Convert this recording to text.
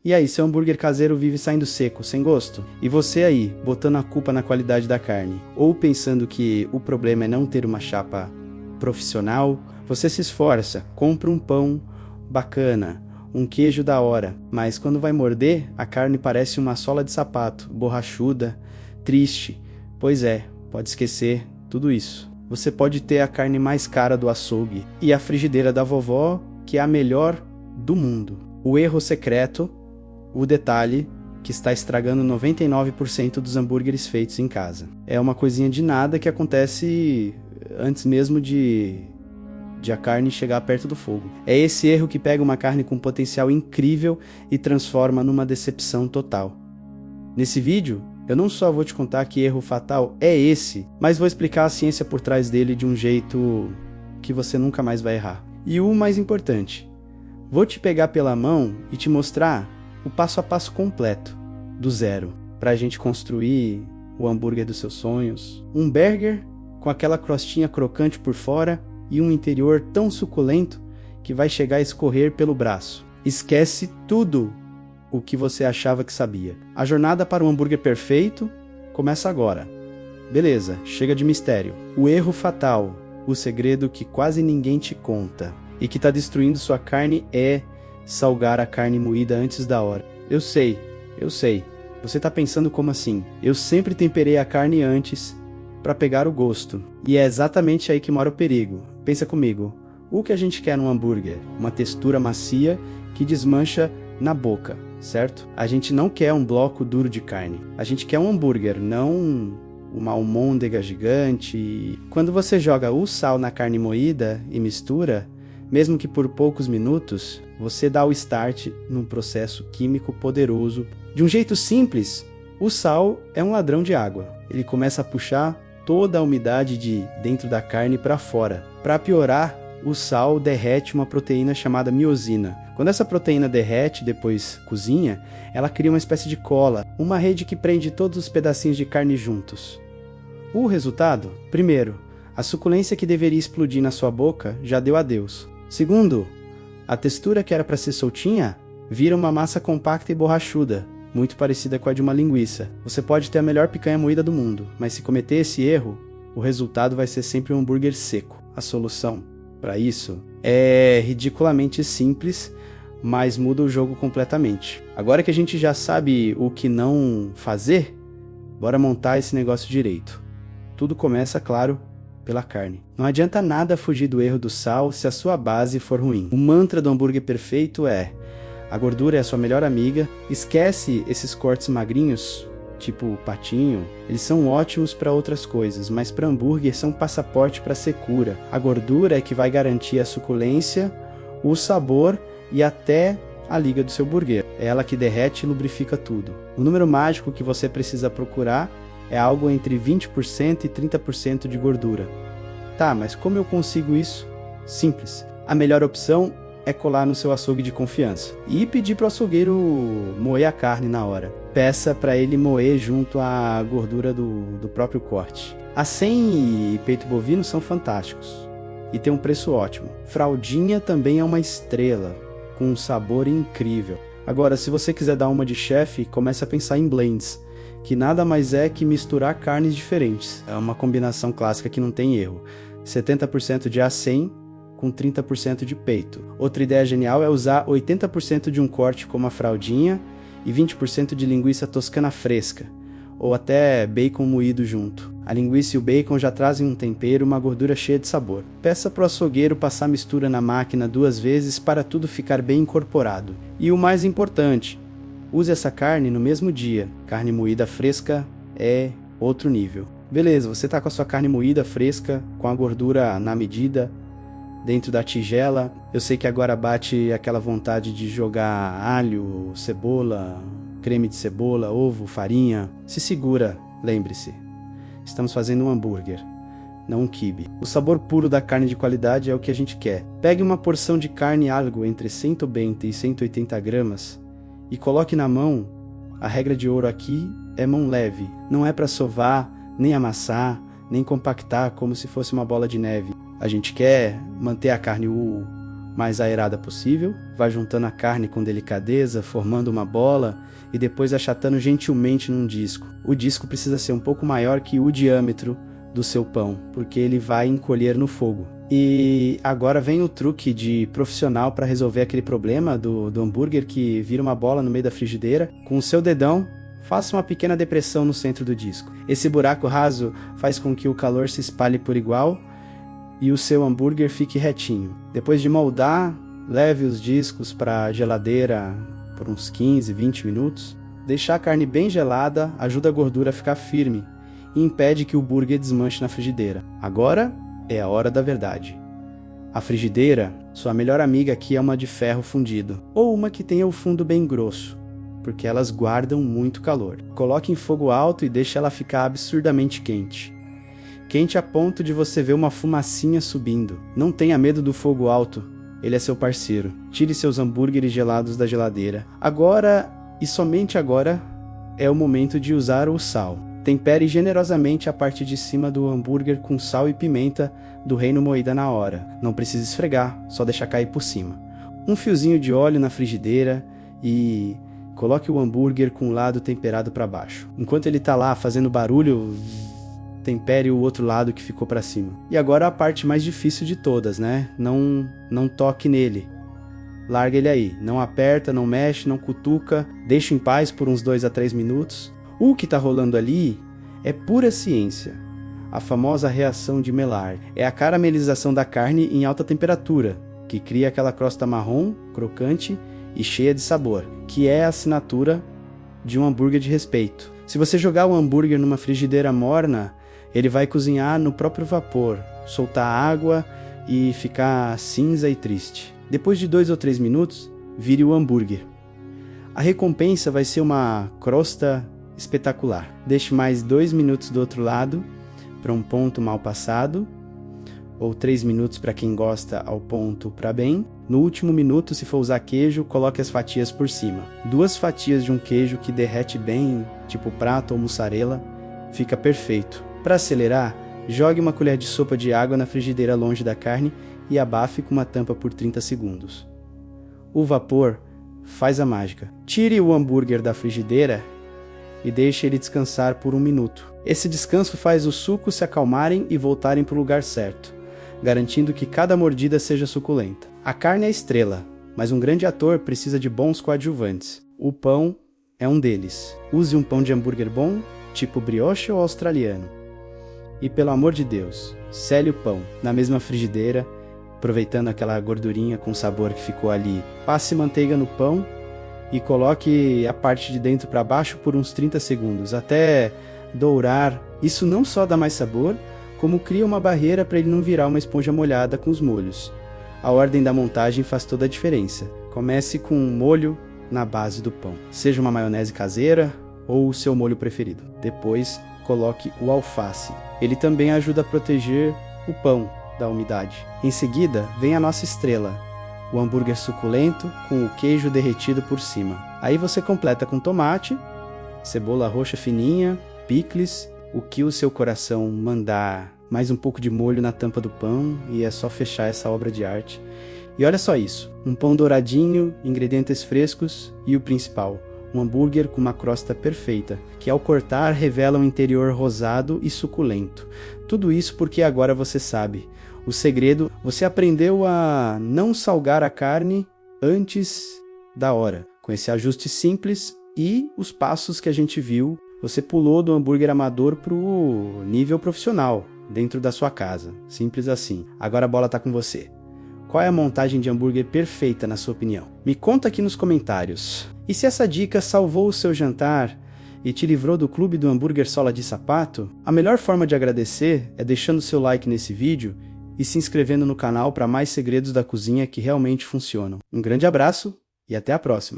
E aí, seu hambúrguer caseiro vive saindo seco, sem gosto? E você aí, botando a culpa na qualidade da carne, ou pensando que o problema é não ter uma chapa profissional, você se esforça, compra um pão bacana, um queijo da hora, mas quando vai morder, a carne parece uma sola de sapato, borrachuda, triste. Pois é, pode esquecer tudo isso. Você pode ter a carne mais cara do açougue e a frigideira da vovó, que é a melhor do mundo. O erro secreto, o detalhe que está estragando 99% dos hambúrgueres feitos em casa. É uma coisinha de nada que acontece antes mesmo de a carne chegar perto do fogo. É esse erro que pega uma carne com potencial incrível e transforma numa decepção total. Nesse vídeo, eu não só vou te contar que erro fatal é esse, mas vou explicar a ciência por trás dele de um jeito que você nunca mais vai errar. E o mais importante, vou te pegar pela mão e te mostrar o passo a passo completo, do zero, para a gente construir o hambúrguer dos seus sonhos. Um burger com aquela crostinha crocante por fora e um interior tão suculento que vai chegar a escorrer pelo braço. Esquece tudo o que você achava que sabia. A jornada para um hambúrguer perfeito começa agora. Beleza, chega de mistério. O erro fatal, o segredo que quase ninguém te conta e que está destruindo sua carne é salgar a carne moída antes da hora. Eu sei. Você está pensando como assim? Eu sempre temperei a carne antes para pegar o gosto. E é exatamente aí que mora o perigo. Pensa comigo. O que a gente quer num hambúrguer? Uma textura macia que desmancha na boca, certo? A gente não quer um bloco duro de carne. A gente quer um hambúrguer, não uma almôndega gigante. Quando você joga o sal na carne moída e mistura, mesmo que por poucos minutos, você dá o start num processo químico poderoso. De um jeito simples, o sal é um ladrão de água. Ele começa a puxar toda a umidade de dentro da carne para fora. Para piorar, o sal derrete uma proteína chamada miosina. Quando essa proteína derrete, depois cozinha, ela cria uma espécie de cola, uma rede que prende todos os pedacinhos de carne juntos. O resultado? Primeiro, a suculência que deveria explodir na sua boca já deu adeus. Segundo, a textura que era para ser soltinha vira uma massa compacta e borrachuda, muito parecida com a de uma linguiça. Você pode ter a melhor picanha moída do mundo, mas se cometer esse erro, o resultado vai ser sempre um hambúrguer seco. A solução para isso é ridiculamente simples, mas muda o jogo completamente. Agora que a gente já sabe o que não fazer, bora montar esse negócio direito. Tudo começa, claro, pela carne. Não adianta nada fugir do erro do sal se a sua base for ruim. O mantra do hambúrguer perfeito é: a gordura é a sua melhor amiga. Esquece esses cortes magrinhos, tipo patinho. Eles são ótimos para outras coisas, mas para hambúrguer são passaporte para secura. A gordura é que vai garantir a suculência, o sabor e até a liga do seu burger. É ela que derrete e lubrifica tudo. O número mágico que você precisa procurar é algo entre 20% e 30% de gordura. Tá, mas como eu consigo isso? Simples. A melhor opção é colar no seu açougue de confiança e pedir para o açougueiro moer a carne na hora. Peça para ele moer junto à gordura do próprio corte. Acém e peito bovino são fantásticos e tem um preço ótimo. Fraldinha também é uma estrela, com um sabor incrível. Agora, se você quiser dar uma de chefe, comece a pensar em blends, que nada mais é que misturar carnes diferentes. É uma combinação clássica que não tem erro. 70% de acém com 30% de peito. Outra ideia genial é usar 80% de um corte como a fraldinha e 20% de linguiça toscana fresca, ou até bacon moído junto. A linguiça e o bacon já trazem um tempero e uma gordura cheia de sabor. Peça para o açougueiro passar a mistura na máquina 2 vezes para tudo ficar bem incorporado. E o mais importante, use essa carne no mesmo dia. Carne moída fresca é outro nível. Beleza, você está com a sua carne moída fresca, com a gordura na medida, dentro da tigela. Eu sei que agora bate aquela vontade de jogar alho, cebola, creme de cebola, ovo, farinha. Se segura, lembre-se. Estamos fazendo um hambúrguer, não um quibe. O sabor puro da carne de qualidade é o que a gente quer. Pegue uma porção de carne algo entre 120 e 180 gramas e coloque na mão. A regra de ouro aqui é mão leve. Não é para sovar, nem amassar, nem compactar como se fosse uma bola de neve. A gente quer manter a carne o mais aerada possível, vai juntando a carne com delicadeza, formando uma bola e depois achatando gentilmente num disco. O disco precisa ser um pouco maior que o diâmetro do seu pão, porque ele vai encolher no fogo. E agora vem o truque de profissional para resolver aquele problema do hambúrguer que vira uma bola no meio da frigideira. Com o seu dedão, faça uma pequena depressão no centro do disco. Esse buraco raso faz com que o calor se espalhe por igual e o seu hambúrguer fique retinho. Depois de moldar, leve os discos para a geladeira por uns 15, 20 minutos. Deixar a carne bem gelada ajuda a gordura a ficar firme e impede que o hambúrguer desmanche na frigideira. Agora é a hora da verdade. A frigideira, sua melhor amiga aqui é uma de ferro fundido, ou uma que tenha o fundo bem grosso, porque elas guardam muito calor. Coloque em fogo alto e deixe ela ficar absurdamente quente. Quente a ponto de você ver uma fumacinha subindo. Não tenha medo do fogo alto, ele é seu parceiro. Tire seus hambúrgueres gelados da geladeira. Agora, e somente agora, é o momento de usar o sal. Tempere generosamente a parte de cima do hambúrguer com sal e pimenta do reino moída na hora. Não precisa esfregar, só deixar cair por cima. Um fiozinho de óleo na frigideira e coloque o hambúrguer com o lado temperado para baixo. Enquanto ele está lá fazendo barulho, tempere o outro lado que ficou para cima. E agora a parte mais difícil de todas, né? Não toque nele. Larga ele aí. Não aperta, não mexe, não cutuca. Deixa em paz por uns 2 a 3 minutos. O que está rolando ali é pura ciência. A famosa reação de Maillard é a caramelização da carne em alta temperatura, que cria aquela crosta marrom, crocante e cheia de sabor, que é a assinatura de um hambúrguer de respeito. Se você jogar o hambúrguer numa frigideira morna, ele vai cozinhar no próprio vapor, soltar água e ficar cinza e triste. Depois de 2 ou 3 minutos, vire o hambúrguer. A recompensa vai ser uma crosta espetacular. Deixe mais 2 minutos do outro lado para um ponto mal passado, ou 3 minutos para quem gosta ao ponto para bem. No último minuto, se for usar queijo, coloque as fatias por cima. 2 fatias de um queijo que derrete bem, tipo prato ou mussarela, fica perfeito. Para acelerar, jogue uma colher de sopa de água na frigideira longe da carne e abafe com uma tampa por 30 segundos. O vapor faz a mágica. Tire o hambúrguer da frigideira e deixe ele descansar por 1 minuto. Esse descanso faz os sucos se acalmarem e voltarem para o lugar certo, garantindo que cada mordida seja suculenta. A carne é a estrela, mas um grande ator precisa de bons coadjuvantes. O pão é um deles. Use um pão de hambúrguer bom, tipo brioche ou australiano. E pelo amor de Deus, sele o pão na mesma frigideira, aproveitando aquela gordurinha com sabor que ficou ali. Passe manteiga no pão e coloque a parte de dentro para baixo por uns 30 segundos, até dourar. Isso não só dá mais sabor, como cria uma barreira para ele não virar uma esponja molhada com os molhos. A ordem da montagem faz toda a diferença. Comece com um molho na base do pão, seja uma maionese caseira ou o seu molho preferido. Depois, coloque o alface. Ele também ajuda a proteger o pão da umidade. Em seguida, vem a nossa estrela, o hambúrguer suculento com o queijo derretido por cima. Aí você completa com tomate, cebola roxa fininha, picles, o que o seu coração mandar, mais um pouco de molho na tampa do pão e é só fechar essa obra de arte. E olha só isso, um pão douradinho, ingredientes frescos e o principal, um hambúrguer com uma crosta perfeita, que ao cortar revela um interior rosado e suculento. Tudo isso porque agora você sabe. O segredo, você aprendeu a não salgar a carne antes da hora. Com esse ajuste simples e os passos que a gente viu, você pulou do hambúrguer amador para o nível profissional, dentro da sua casa. Simples assim. Agora a bola está com você. Qual é a montagem de hambúrguer perfeita na sua opinião? Me conta aqui nos comentários. E se essa dica salvou o seu jantar e te livrou do clube do hambúrguer sola de sapato, a melhor forma de agradecer é deixando seu like nesse vídeo e se inscrevendo no canal para mais segredos da cozinha que realmente funcionam. Um grande abraço e até a próxima!